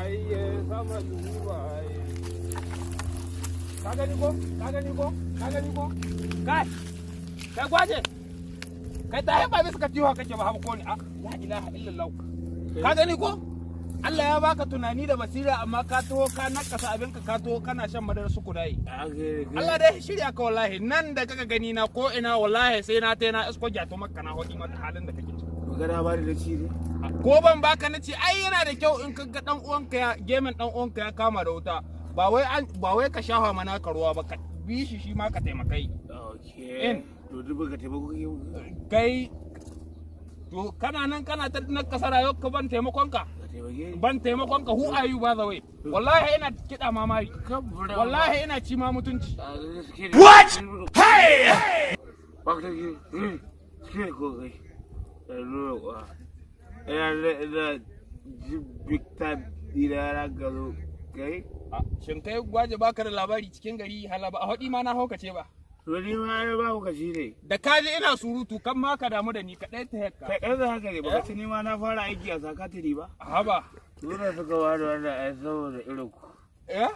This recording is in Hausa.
ayye sama dubaye. Ka gani ko? Ka gani ko? Ka gani ko? Kai gwaje. Kai ta haifa bisa ka tiwa kake ba hamu ko ne? La ilaha illallah. Ka gani ko? Allah ya baka tunani da basira amma ka taho ka nakasa abinka ka taho kana shan madara su kudai. Allah dai shirya ka wallahi nan da kaka gani na ko ina wallahi sai na tai na isko jato maka na hodi mata halin da kake ciki. Magana ba da ci ne. Ko ban baka na ce ai yana da kyau in kaga dan uwanka ya gemen dan uwanka ya kama da wuta ba wai ka shafa mana ka ruwa ba ka bi shi ma ka taimakai. Okay. To duk ka taimako kai to kana nan kana ta nakasa rayuwar ka ban taimakon ka. Ban taimakon ka who are you by the way wallahi ina kida mamari wallahi ina ci ma mutunci what hey bakta ki ko kai ruwa ina big time dirara galo kai shin kai gwaje baka da labari cikin gari halaba a hodi ma na haukace ba wani ma ya ba ka shi ne da kaje ina surutu kan ma ka damu da ni kadai ta hekka kai da haka ne baka ni ma na fara aiki a sakatiri ba haba dole suka ware wannan ai saboda irin ku eh